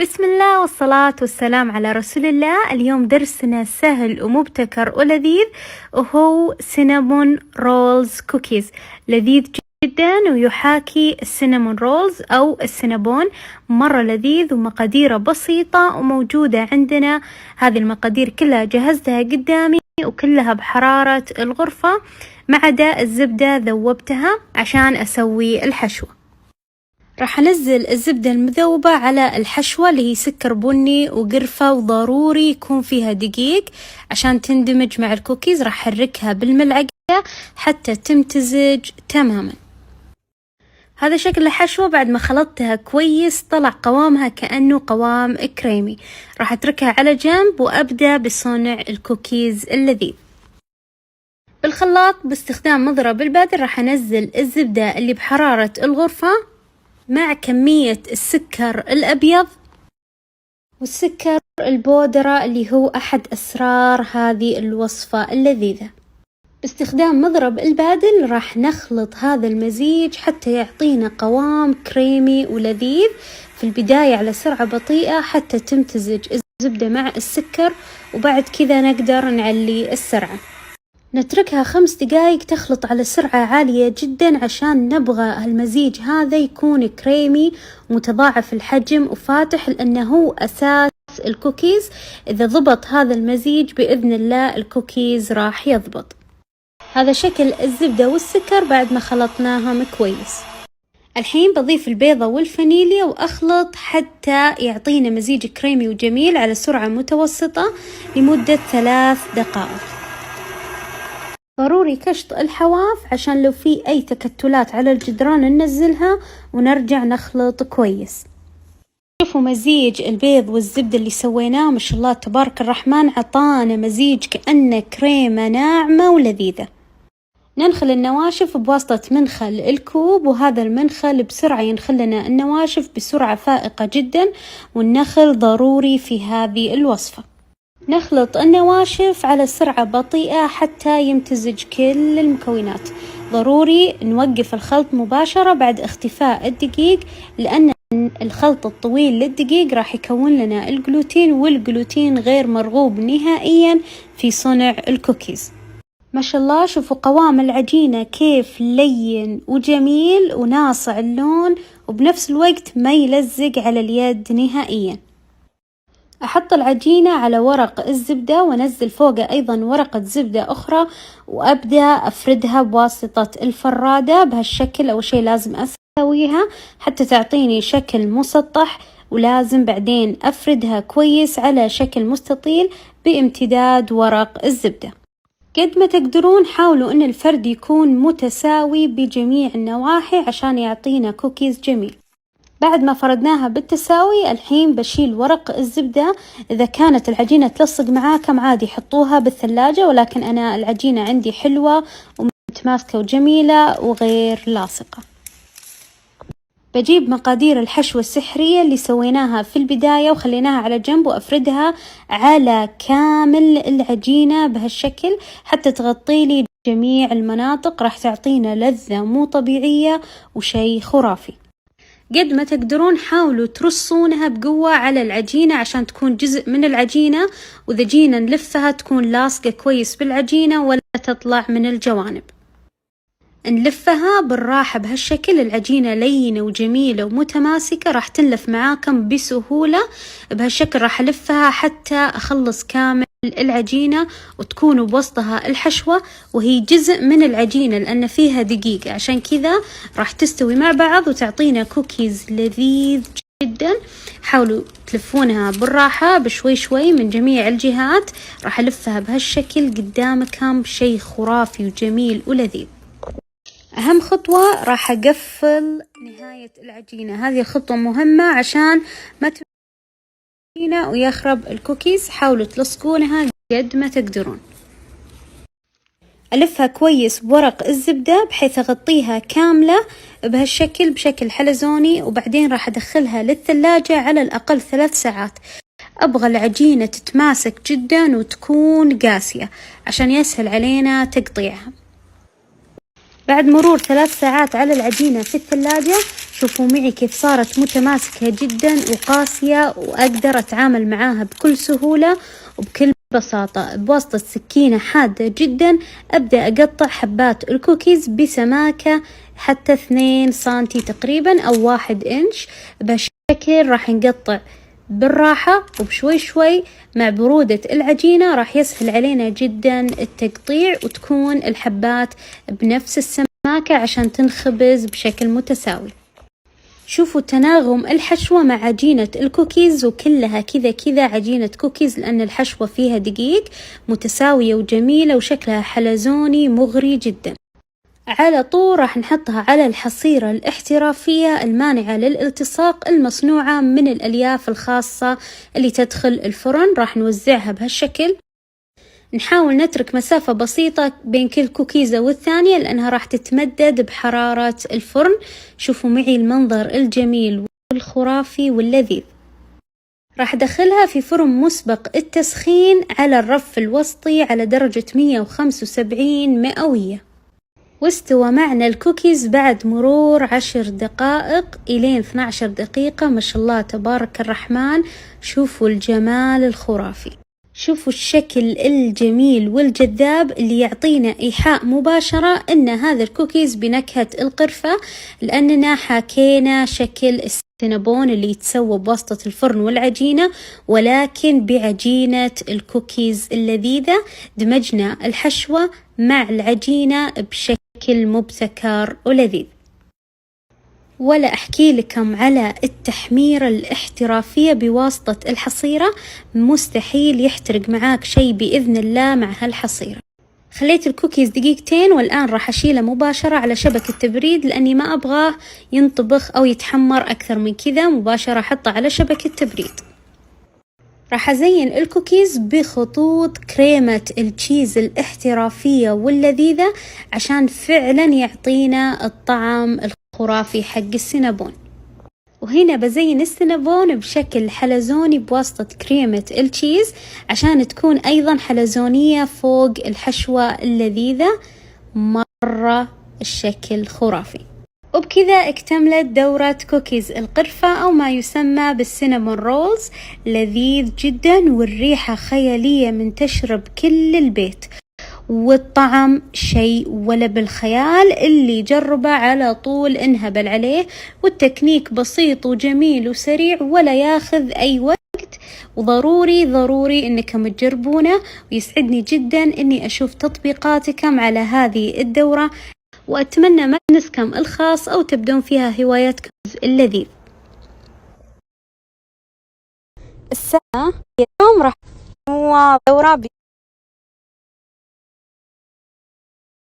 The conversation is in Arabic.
بسم الله والصلاة والسلام على رسول الله. اليوم درسنا سهل ومبتكر ولذيذ، وهو سينامون رولز كوكيز. لذيذ جدا ويحاكي السينامون رولز أو السينابون، مرة لذيذ ومقاديره بسيطة وموجودة عندنا. هذه المقادير كلها جهزتها قدامي وكلها بحرارة الغرفة، ما عدا الزبدة ذوبتها عشان أسوي الحشوة. راح أنزل الزبدة المذوبة على الحشوة اللي هي سكر بني وقرفة، وضروري يكون فيها دقيق عشان تندمج مع الكوكيز. راح أحركها بالملعقة حتى تمتزج تماما. هذا شكل الحشوة بعد ما خلطتها كويس، طلع قوامها كأنه قوام كريمي. راح أتركها على جنب وأبدأ بصنع الكوكيز اللذيذ. بالخلاط باستخدام مضرب البادل راح أنزل الزبدة اللي بحرارة الغرفة مع كمية السكر الأبيض والسكر البودرة اللي هو أحد أسرار هذه الوصفة اللذيذة. باستخدام مضرب البادل راح نخلط هذا المزيج حتى يعطينا قوام كريمي ولذيذ. في البداية على سرعة بطيئة حتى تمتزج الزبدة مع السكر، وبعد كذا نقدر نعلي السرعة. نتركها 5 دقايق تخلط على سرعة عالية جدا، عشان نبغى المزيج هذا يكون كريمي ومتضاعف الحجم وفاتح، لأنه هو أساس الكوكيز. إذا ضبط هذا المزيج بإذن الله الكوكيز راح يضبط. هذا شكل الزبدة والسكر بعد ما خلطناهم كويس. الحين بضيف البيضة والفانيليا وأخلط حتى يعطينا مزيج كريمي وجميل على سرعة متوسطة لمدة 3 دقائق. ضروري كشط الحواف عشان لو في أي تكتلات على الجدران ننزلها ونرجع نخلط كويس. شوفوا مزيج البيض والزبدة اللي سويناه، ما شاء الله تبارك الرحمن، عطانا مزيج كأنه كريمة ناعمة ولذيذة. ننخل النواشف بواسطة منخل الكوب، وهذا المنخل بسرعة ينخل لنا النواشف بسرعة فائقة جدا، والنخل ضروري في هذه الوصفة. نخلط النواشف على سرعة بطيئة حتى يمتزج كل المكونات. ضروري نوقف الخلط مباشرة بعد اختفاء الدقيق، لأن الخلط الطويل للدقيق راح يكون لنا الجلوتين، والجلوتين غير مرغوب نهائيا في صنع الكوكيز. ما شاء الله شوفوا قوام العجينة كيف لين وجميل وناصع اللون، وبنفس الوقت ما يلزق على اليد نهائيا. أحط العجينة على ورق الزبدة وأنزل فوقه أيضا ورقة زبدة أخرى، وأبدأ أفردها بواسطة الفرادة بهالشكل. أول شيء لازم أسويها حتى تعطيني شكل مسطح، ولازم بعدين أفردها كويس على شكل مستطيل بامتداد ورق الزبدة. قد ما تقدرون حاولوا أن الفرد يكون متساوي بجميع النواحي عشان يعطينا كوكيز جميل. بعد ما فردناها بالتساوي الحين بشيل ورق الزبدة. إذا كانت العجينة تلصق معاكم عادي حطوها بالثلاجة، ولكن أنا العجينة عندي حلوة ومتماسكة وجميلة وغير لاصقة. بجيب مقادير الحشوة السحرية اللي سويناها في البداية وخليناها على جنب، وأفردها على كامل العجينة بهالشكل حتى تغطي لي جميع المناطق. راح تعطينا لذة مو طبيعية وشي خرافي. قد ما تقدرون حاولوا ترصونها بقوة على العجينة عشان تكون جزء من العجينة، وإذا جينا نلفها تكون لاصقة كويس بالعجينة ولا تطلع من الجوانب. نلفها بالراحة بهالشكل. العجينة لينة وجميلة ومتماسكة، راح تنلف معاكم بسهولة. بهالشكل راح ألفها حتى أخلص كامل العجينة وتكون بوسطها الحشوة، وهي جزء من العجينة لأن فيها دقيق، عشان كذا راح تستوي مع بعض وتعطينا كوكيز لذيذ جدا. حاولوا تلفونها بالراحة بشوي شوي من جميع الجهات. راح ألفها بهالشكل قدامكم، شيء خرافي وجميل ولذيذ. أهم خطوة راح أقفل نهاية العجينة. هذه خطوة مهمة عشان ما ويخرب الكوكيز. حاولوا تلصقونها قد ما تقدرون. ألفها كويس بورق الزبدة بحيث أغطيها كاملة بهالشكل بشكل حلزوني، وبعدين راح أدخلها للثلاجة على الأقل 3 ساعات. أبغى العجينة تتماسك جدا وتكون قاسية عشان يسهل علينا تقطيعها. بعد مرور 3 ساعات على العجينة في الثلاجة شوفوا معي كيف صارت متماسكة جدا وقاسية، وأقدر أتعامل معاها بكل سهولة وبكل بساطة. بواسطة سكينة حادة جدا أبدأ أقطع حبات الكوكيز بسماكة حتى 2 سنتي تقريبا أو 1 إنش. بهالشكل راح نقطع بالراحة وبشوي شوي. مع برودة العجينة راح يسهل علينا جدا التقطيع، وتكون الحبات بنفس السماكة عشان تنخبز بشكل متساوي. شوفوا تناغم الحشوة مع عجينة الكوكيز، وكلها كذا عجينة كوكيز لأن الحشوة فيها دقيق، متساوية وجميلة وشكلها حلزوني مغري جدا. على طول راح نحطها على الحصيرة الاحترافية المانعة للالتصاق المصنوعة من الألياف الخاصة اللي تدخل الفرن. راح نوزعها بهالشكل، نحاول نترك مسافة بسيطة بين كل كوكيزة والثانية لأنها راح تتمدد بحرارة الفرن. شوفوا معي المنظر الجميل والخرافي واللذيذ. راح أدخلها في فرن مسبق التسخين على الرف الوسطي على درجة 175 مئوية. واستوى معنا الكوكيز بعد مرور 10 دقائق إلين 12 دقيقة. ما شاء الله تبارك الرحمن. شوفوا الجمال الخرافي، شوفوا الشكل الجميل والجذاب اللي يعطينا إيحاء مباشرة أن هذا الكوكيز بنكهة القرفة، لأننا حاكينا شكل السينابون اللي يتسوى بواسطة الفرن والعجينة، ولكن بعجينة الكوكيز اللذيذة. دمجنا الحشوة مع العجينة بشكل مبتكر ولذيذ. ولا أحكي لكم على التحميرة الاحترافية بواسطة الحصيرة، مستحيل يحترق معاك شيء بإذن الله مع هالحصيرة. خليت الكوكيز دقيقتين والآن راح أشيله مباشرة على شبكة تبريد لأني ما أبغاه ينطبخ أو يتحمر أكثر من كذا. مباشرة أحطه على شبكة تبريد. راح أزين الكوكيز بخطوط كريمة التشيز الاحترافية واللذيذة عشان فعلا يعطينا الطعم الخرافي حق السينابون. وهنا بزين السينابون بشكل حلزوني بواسطة كريمة التشيز عشان تكون أيضا حلزونية فوق الحشوة اللذيذة. مرة الشكل خرافي. وبكذا اكتملت دورة كوكيز القرفة أو ما يسمى بالسينامون رولز. لذيذ جدا والريحة خيالية منتشرة بكل البيت، والطعم شيء ولا بالخيال. اللي جربه على طول انهبل عليه، والتكنيك بسيط وجميل وسريع ولا ياخذ أي وقت. وضروري انكم تجربونه، ويسعدني جدا اني اشوف تطبيقاتكم على هذه الدورة، وأتمنى مجلسكم الخاص أو تبدون فيها هواياتكم اللذيذ. الساعة اليوم راح هو دورة